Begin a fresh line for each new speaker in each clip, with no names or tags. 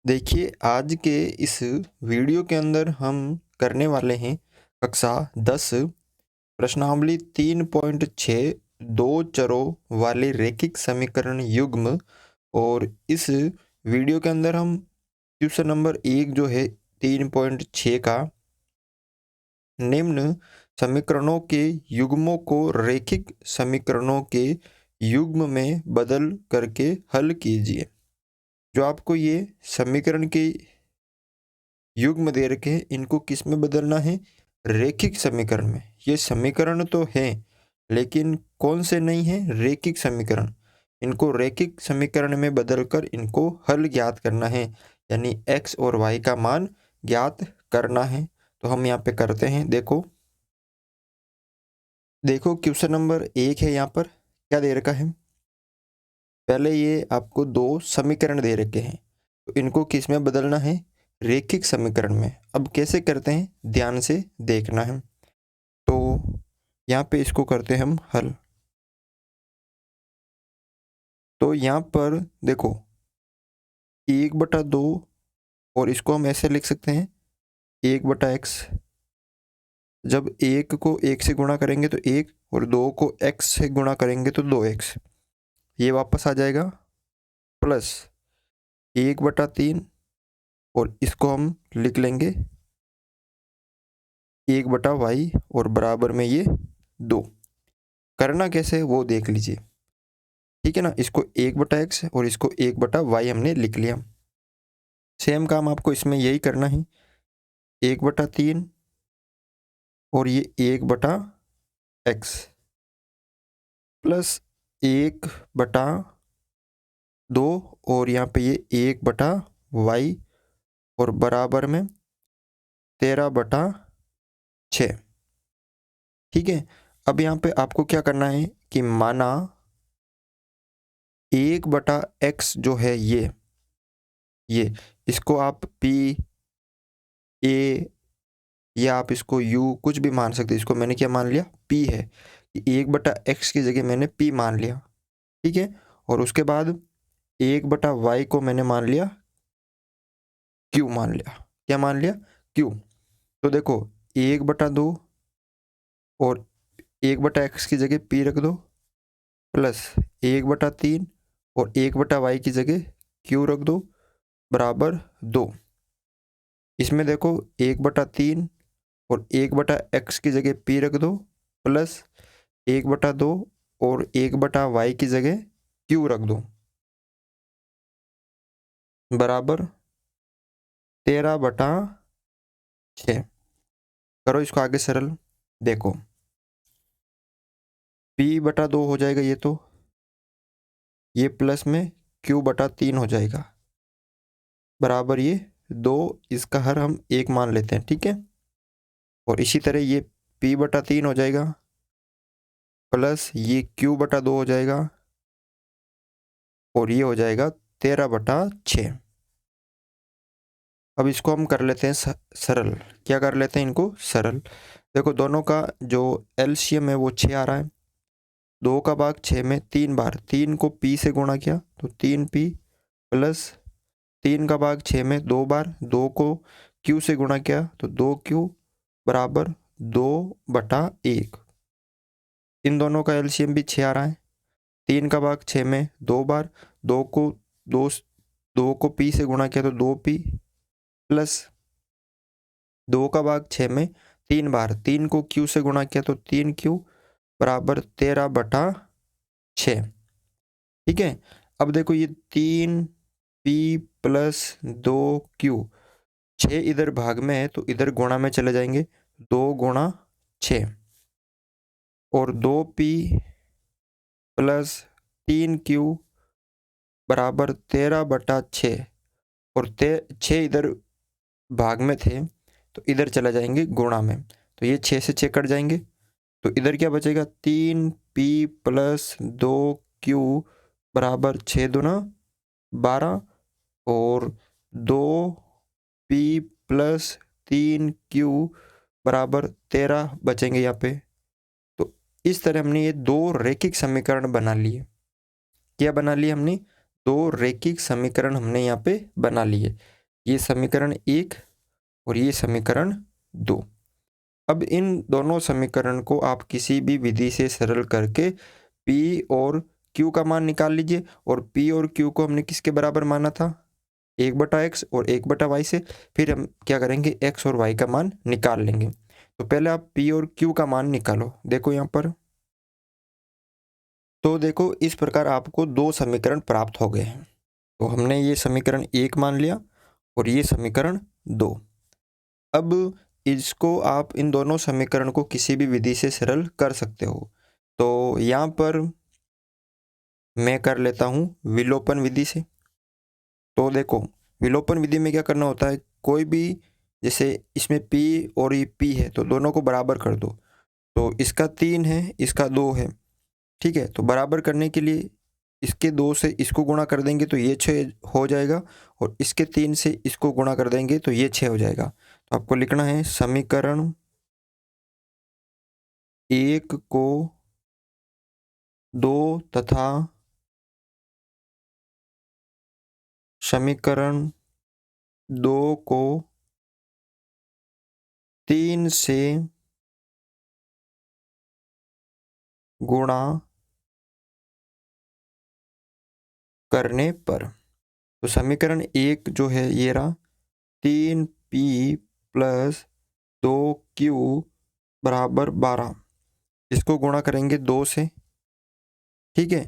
देखिए, आज के इस वीडियो के अंदर हम करने वाले हैं कक्षा 10 प्रश्नावली 3.6 दो चरों वाले रैखिक समीकरण युग्म। और इस वीडियो के अंदर हम क्वेश्चन नंबर 1 जो है 3.6 का निम्न समीकरणों के युग्मों को रैखिक समीकरणों के युग्म में बदल करके हल कीजिए। जो आपको ये समीकरण के युग्म दे रखे हैं, इनको किस में बदलना है? रैखिक समीकरण में। ये समीकरण तो है लेकिन कौन से नहीं है? रैखिक समीकरण। इनको रैखिक समीकरण में बदलकर इनको हल ज्ञात करना है, यानी x और y का मान ज्ञात करना है। तो हम यहाँ पे करते हैं। देखो क्वेश्चन नंबर 1 है। यहाँ पर क्या दे रखा है? पहले ये आपको दो समीकरण दे रखे हैं, तो इनको किस में बदलना है? रैखिक समीकरण में। अब कैसे करते हैं, ध्यान से देखना है। तो यहाँ पे इसको करते हैं हम हल। तो यहाँ पर देखो 1/2, और इसको हम ऐसे लिख सकते हैं 1/x। जब 1 को 1 से गुणा करेंगे तो 1, और 2 को x से गुणा करेंगे तो 2x। ये वापस आ जाएगा प्लस 1/3, और इसको हम लिख लेंगे 1/y, और बराबर में ये 2। करना कैसे है वो देख लीजिए, ठीक है ना। इसको 1/x और इसको 1/y हमने लिख लिया। सेम काम आपको इसमें यही करना है। 1/3 और ये 1/x प्लस 1/2, और यहाँ पे ये 1/y, और बराबर में 13/6। ठीक है। अब यहाँ पे आपको क्या करना है कि माना 1/x जो है ये इसको आप p a या आप इसको u कुछ भी मान सकते हैं। इसको मैंने क्या मान लिया? p है। 1/x की जगह मैंने p मान लिया, ठीक है। और उसके बाद 1/y को मैंने मान लिया q मान लिया। क्या मान लिया? q। तो देखो 1/2 और 1/x की जगह p रख दो, प्लस 1/3 और 1/y की जगह q रख दो, बराबर 2। इसमें देखो 1/3 और 1/x की जगह p रख दो, प्लस 1/2 और 1/y की जगह q रख दो, बराबर 13/6। करो इसको आगे सरल। देखो p/2 हो जाएगा ये प्लस में q/3 हो जाएगा, बराबर ये 2। इसका हर हम 1 मान लेते हैं, ठीक है। और इसी तरह ये p/3 हो जाएगा, प्लस ये q/2 हो जाएगा, और ये हो जाएगा 13/6। अब इसको हम कर लेते हैं सरल। क्या कर लेते हैं इनको? सरल। देखो दोनों का जो एलसीएम है वो 6 आ रहा है। 2 का भाग 6 में 3 बार, 3 को p से गुणा किया तो 3p, प्लस 3 का भाग 6 में 2 बार, 2 को q से गुणा किया तो 2q, बराबर 2/1। इन दोनों का एलसीएम भी 6 आ रहा है। 3 का भाग 6 में 2 बार, 2 को 2 को p से गुणा किया तो 2p, प्लस 2 का भाग 6 में 3 बार, 3 को q से गुणा किया तो 3q, बराबर 13/6। ठीक है। अब देखो ये 3p प्लस 2q, 6 इधर भाग में है तो इधर गुणा में चले जाएंगे, 2 गुणा 6, और 2p प्लस 3q, बराबर 13/6। और 6 इधर भाग में थे तो इधर चला जाएंगे गुणा में, तो ये 6 से 6 कट जाएंगे, तो इधर क्या बचेगा? 3p प्लस 2q, बराबर 6 दूना 12, और 2p प्लस 3q, बराबर 13 बचेंगे यहाँ पे। तो इस तरह हमने ये दो रैखिक समीकरण बना लिए। क्या बना लिए हमने? दो रैखिक समीकरण हमने यहाँ पे बना लिए। ये समीकरण 1 और ये समीकरण 2। अब इन दोनों समीकरण को आप किसी भी विधि से सरल करके P और Q का मान निकाल लीजिए। और P और Q को हमने किसके बराबर माना था? 1/x और 1/y से। फिर हम क्या करेंगे, x और y का मान निकाल लेंगे। तो पहले आप P और Q का मान निकालो। देखो यहाँ पर, तो देखो इस प्रकार आपको दो समीकरण प्राप्त हो गए हैं। तो हमने ये समीकरण 1 मान लिया और ये समीकरण 2। अब इसको आप इन दोनों समीकरण को किसी भी विधि से सरल कर सकते हो। तो यहाँ पर मैं कर लेता हूँ विलोपन विधि से। तो देखो, विलोपन विधि में क्या करना होता है, कोई भी, जैसे इसमें P और ये P है तो दोनों को बराबर कर दो। तो इसका 3 है, इसका 2 है, ठीक है। तो बराबर करने के लिए इसके 2 से इसको गुणा कर देंगे तो ये 6 हो जाएगा, और इसके 3 से इसको गुणा कर देंगे तो ये 6 हो जाएगा। तो आपको लिखना है समीकरण 1 को 2 तथा समीकरण 2 को 3 से गुणा करने पर, तो समीकरण 1 जो है ये रहा 3p + 2q बराबर 12। इसको गुणा करेंगे 2 से, ठीक है।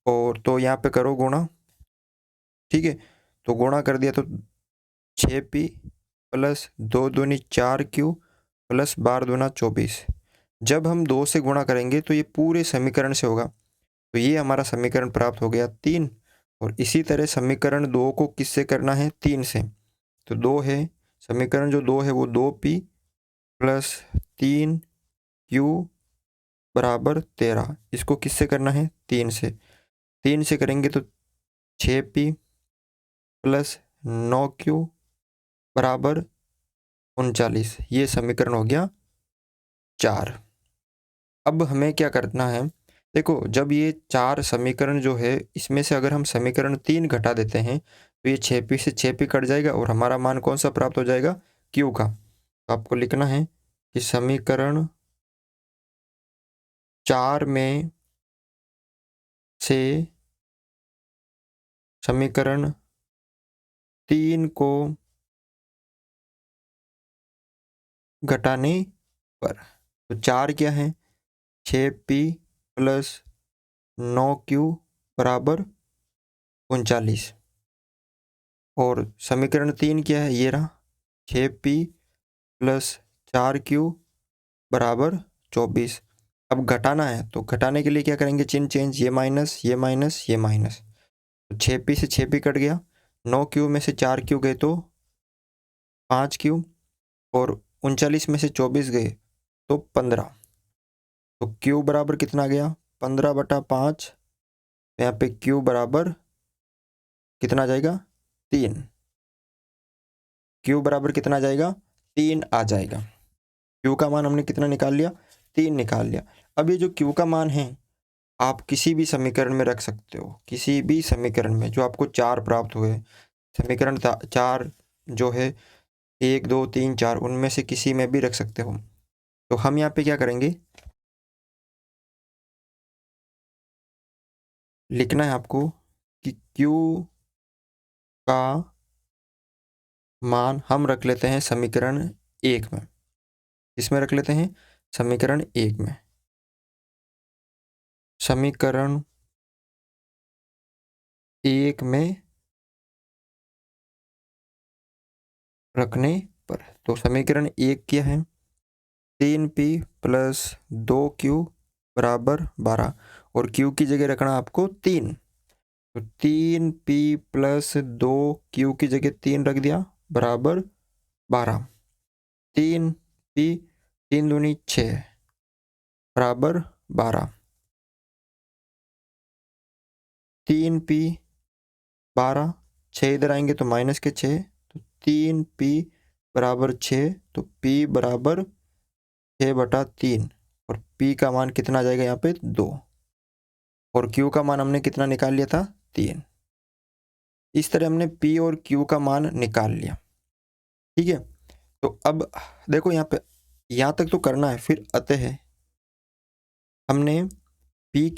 और तो यहाँ पे करो गुणा, ठीक है। तो गुणा कर दिया तो 6p + 2 दूनी 4q + 12 दूना 24। जब हम 2 से गुणा करेंगे तो ये पूरे समीकरण से होगा। तो ये हमारा समीकरण प्राप्त हो गया 3। और इसी तरह समीकरण 2 को किससे करना है, 3 से। तो 2 है, समीकरण जो 2 है वो 2p + 3q बराबर 13। इसको किससे करना है, 3 से। 3 से करेंगे तो 6p + 9q बराबर 39। ये समीकरण हो गया 4। अब हमें क्या करना है, देखो जब ये 4 समीकरण जो है इसमें से अगर हम समीकरण 3 घटा देते हैं तो ये 6p से 6p कट जाएगा और हमारा मान कौन सा प्राप्त हो जाएगा, q का। तो आपको लिखना है कि समीकरण 4 में से समीकरण 3 को घटाने पर, तो 4 क्या है, 6p + 9q बराबर 39। और समीकरण 3 क्या है, ये रहा 6p + 4q बराबर 24। अब घटाना है तो घटाने के लिए क्या करेंगे, चिन्ह चेंज, ये माइनस ये माइनस ये माइनस। तो 6p से 6p कट गया, 9q में से 4q गए तो 5q, और 39 में से 24 गए तो 15। तो q बराबर कितना गया, 15/5। यहाँ पे q बराबर कितना आ जाएगा, 3। q बराबर कितना आ जाएगा, 3 आ जाएगा। q का मान हमने कितना निकाल लिया, 3 निकाल लिया। अब ये जो q का मान है आप किसी भी समीकरण में रख सकते हो, किसी भी समीकरण में जो आपको 4 प्राप्त हुए। समीकरण 4 जो है 1 2 3 4 उनमें से किसी में भी रख सकते हो। तो हम यहाँ पे क्या करेंगे, लिखना है आपको कि q का मान हम रख लेते हैं समीकरण 1 में। इसमें रख लेते हैं समीकरण 1 में। समीकरण 1 में रखने पर, तो समीकरण 1 क्या है, 3p + 2q बराबर 12। और q की जगह रखना आपको 3। तो 3p + 2q की जगह 3 रख दिया बराबर 12। 3p 3 दूनी 6 बराबर 12। 3p 12, 6 इधर आएंगे तो माइनस के 6। तो 3p बराबर 6। तो p बराबर 6/3। और p का मान कितना आ जाएगा यहाँ पे, 2। और q का मान हमने कितना निकाल लिया था, 3। इस तरह हमने P और Q का मान निकाल लिया। ठीक है, तो अब देखो यहाँ पे, यहाँ तक तो करना है। फिर अतः हमने P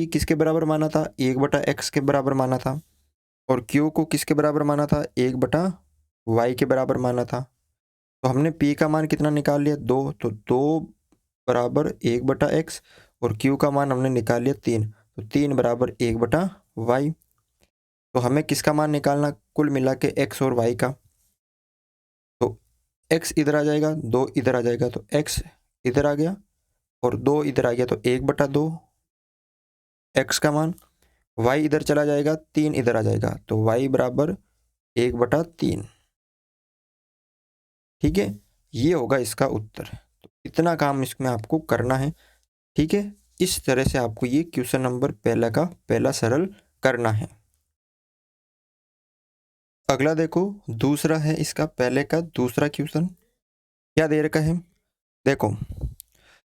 किसके बराबर माना था? 1/x के बराबर माना था। और Q को किसके बराबर माना था? 1/y के बराबर माना था। तो हमने P का मान कितना निकाल लिया? 2। तो 2 बराबर 1/x और Q का मान हमने निकाल लिया 3। तो 3 बराबर 1/y। तो हमें किसका मान निकालना? कुल मिला के x और y का। तो x इधर आ जाएगा, 2 इधर आ जाएगा, तो x इधर आ गया और 2 इधर आ गया, तो 1/2 x का मान। y इधर चला जाएगा, 3 इधर आ जाएगा, तो y बराबर 1/3। ठीक है, ये होगा इसका उत्तर। तो इतना काम इसमें आपको करना है। ठीक है, इस तरह से आपको ये क्वेश्चन नंबर पहला का पहला सरल करना है। अगला देखो, दूसरा है इसका पहले का दूसरा क्वेश्चन। क्या दे रखा है? देखो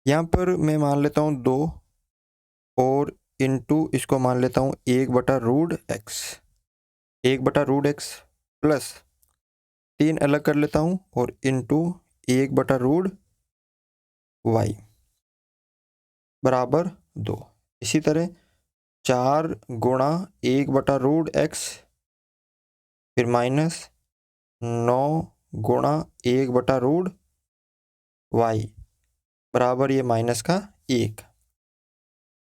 यहाँ पर मैं मान लेता हूँ 2 और इनटू इसको मान लेता हूँ 1/√x, 1/√x प्लस 3 अलग कर लेता हूँ और इनटू 1/√y बराबर 2। इसी तरह 4 गुणा 1/√x फिर माइनस 9 गुणा 1/√y बराबर ये माइनस का 1।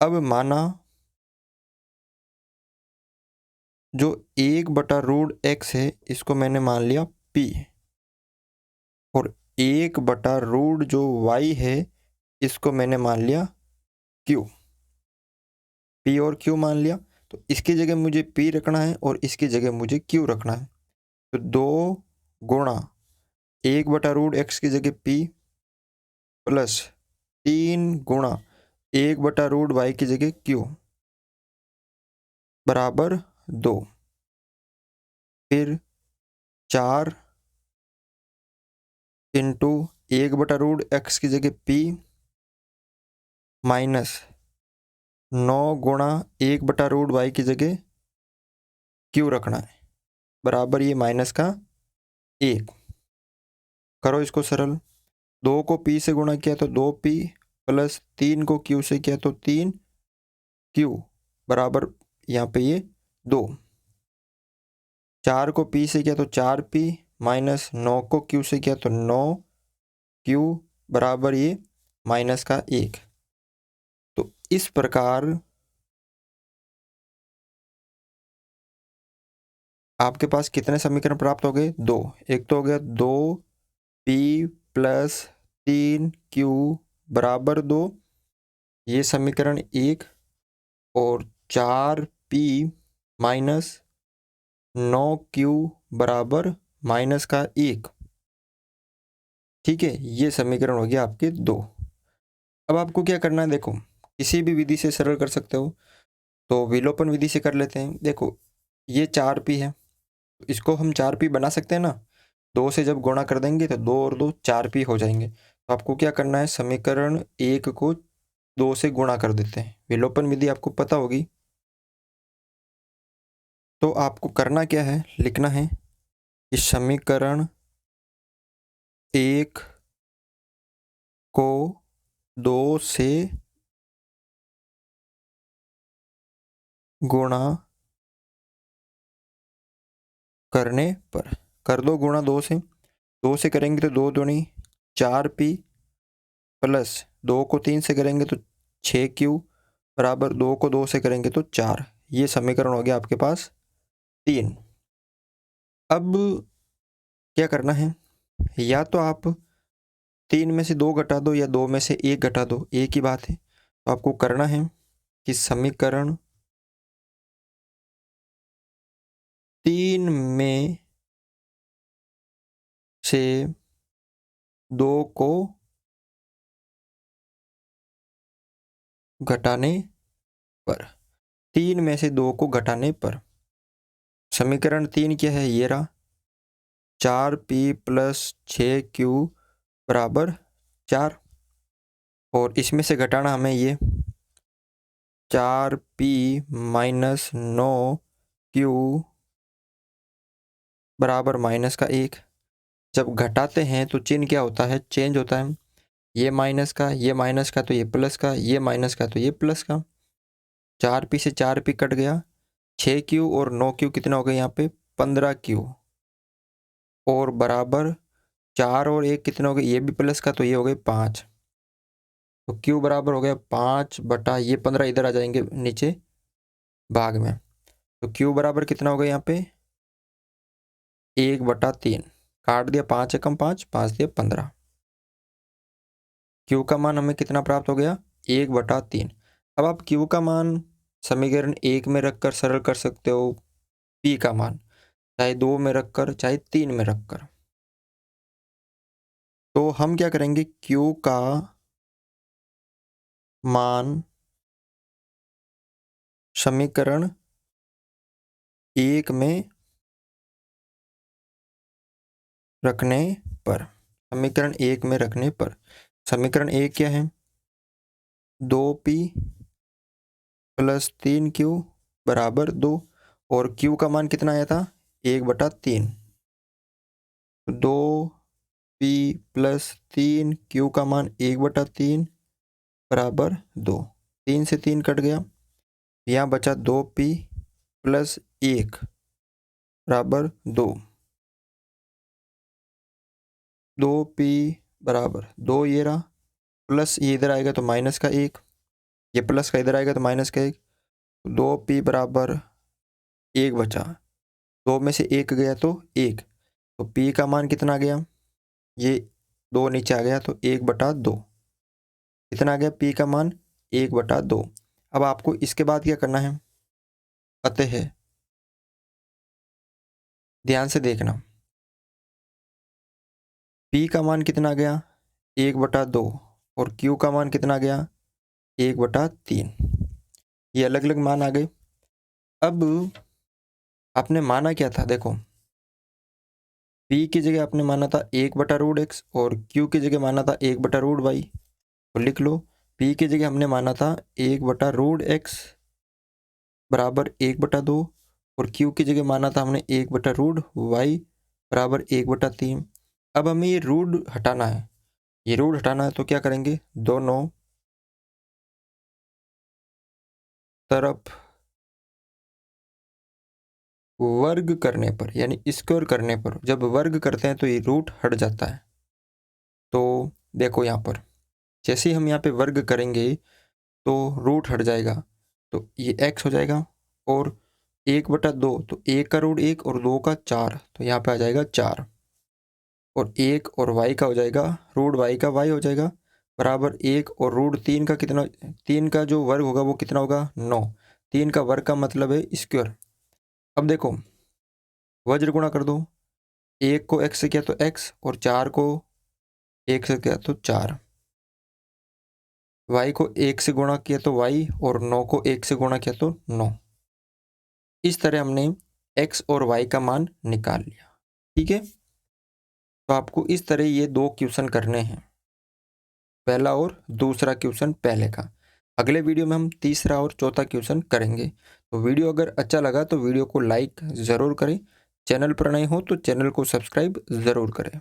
अब माना जो 1/√x है इसको मैंने मान लिया p और 1/√ जो y है इसको मैंने मान लिया q। p और q मान लिया, तो इसकी जगह मुझे p रखना है और इसकी जगह मुझे q रखना है। तो 2 गुणा 1/√x की जगह p प्लस 3 गुणा 1/√y की जगह q बराबर 2। फिर 4 इंटू 1/√x की जगह p माइनस 9 गुणा 1/√y की जगह q रखना है बराबर ये माइनस का 1। करो इसको सरल। 2 को p से गुणा किया तो 2p प्लस 3 को q से किया तो 3q बराबर यहाँ पे ये 2। 4 को p से किया तो 4p माइनस 9 को q से किया तो 9q बराबर ये माइनस का 1। तो इस प्रकार आपके पास कितने समीकरण प्राप्त हो गए? 2। एक तो हो गया 2p प्लस 3q बराबर 2, ये समीकरण 1। और 4p माइनस 9q बराबर माइनस का 1। ठीक है, ये समीकरण हो गया आपके 2। अब आपको क्या करना है? देखो किसी भी विधि से सरल कर सकते हो, तो विलोपन विधि से कर लेते हैं। देखो ये 4p है, इसको हम 4p बना सकते हैं ना। 2 से जब गुणा कर देंगे तो 2 और 2 4p हो जाएंगे। तो आपको क्या करना है? समीकरण 1 को 2 से गुणा कर देते हैं। विलोपन विधि आपको पता होगी। तो आपको करना क्या है? लिखना है कि समीकरण 1 को 2 से गुणा करने पर, कर दो गुणा 2 से। 2 से करेंगे तो 2 दूनी 4p प्लस 2 को 3 से करेंगे तो 6q बराबर 2 को 2 से करेंगे तो 4। ये समीकरण हो गया आपके पास 3। अब क्या करना है? या तो आप 3 में से 2 घटा दो या 2 में से 1 घटा दो, एक ही बात है। तो आपको करना है कि समीकरण 3 में से 2 को घटाने पर, 3 में से 2 को घटाने पर समीकरण 3 क्या है? ये रहा 4p प्लस 6q बराबर 4। और इसमें से घटाना हमें ये 4p माइनस 9 क्यू बराबर माइनस का 1। जब घटाते हैं तो चिन्ह क्या होता है, चेंज होता है। ये माइनस का, ये माइनस का तो ये प्लस का, ये माइनस का तो ये प्लस का। 4p से 4p कट गया। 6q और 9q कितना हो गया यहाँ पे, 15q। और बराबर 4 और 1 कितना हो गया, ये भी प्लस का तो ये हो गए 5। तो q बराबर हो गया 5 बटा ये 15 इधर आ जाएंगे नीचे भाग में। तो q बराबर कितना हो गया यहाँ पे 1/3। काट दिया, 5 एकम 5, 5 दिया 15। q का मान हमें कितना प्राप्त हो गया 1/3। अब आप q का मान समीकरण 1 में रखकर सरल कर सकते हो, p का मान चाहे 2 में रखकर चाहे 3 में रखकर। तो हम क्या करेंगे, q का मान समीकरण 1 में रखने पर, समीकरण 1 में रखने पर, समीकरण 1 क्या है 2p प्लस 3q बराबर 2। और q का मान कितना आया था 1/3। 2p प्लस 3q का मान 1/3 बराबर 2। 3 से 3 कट गया, यहाँ बचा 2p प्लस 1 बराबर 2। 2p बराबर 2 ये रहा, प्लस ये इधर आएगा तो माइनस का 1, ये प्लस का इधर आएगा तो माइनस का 1। 2p बराबर 1 बचा, 2 में से 1 गया तो 1। तो p का मान कितना आ गया, ये 2 नीचे आ गया तो 1/2। कितना आ गया p का मान 1/2। अब आपको इसके बाद क्या करना है, अतः ध्यान से देखना, p का मान कितना आ गया 1/2 और q का मान कितना आ गया 1/3। ये अलग अलग मान आ गए। अब आपने माना क्या था, देखो p की जगह आपने माना था 1/√x और q की जगह माना था 1/√y। तो लिख लो, p की जगह हमने माना था 1/√x बराबर 1/2 और q की जगह माना था हमने 1/√y बराबर 1/3। अब हमें ये रूट हटाना है, ये रूट हटाना है तो क्या करेंगे, दोनों तरफ वर्ग करने पर यानी स्क्वायर करने पर, जब वर्ग करते हैं तो ये रूट हट जाता है। तो देखो यहाँ पर जैसे ही हम यहाँ पे वर्ग करेंगे तो रूट हट जाएगा, तो ये x हो जाएगा। और 1/2 तो 1 का रूट 1 और 2 का 4, तो यहाँ पे आ जाएगा 4। और 1 और y का हो जाएगा, रूट y का y हो जाएगा बराबर 1 और रूट 3 का कितना, 3 का जो वर्ग होगा वो कितना होगा 9। 3 का वर्ग का मतलब है स्क्वायर। अब देखो वज्र गुणा कर दो, 1 को x से किया तो x और 4 को 1 से किया तो 4। y को 1 से गुणा किया तो y और 9 को 1 से गुणा किया तो 9। इस तरह हमने x और y का मान निकाल लिया। ठीक है, तो आपको इस तरह ये 2 क्वेश्चन करने हैं, पहला और दूसरा क्वेश्चन पहले का। अगले वीडियो में हम तीसरा और चौथा क्वेश्चन करेंगे। तो वीडियो अगर अच्छा लगा तो वीडियो को लाइक ज़रूर करें, चैनल पर नए हो तो चैनल को सब्सक्राइब ज़रूर करें।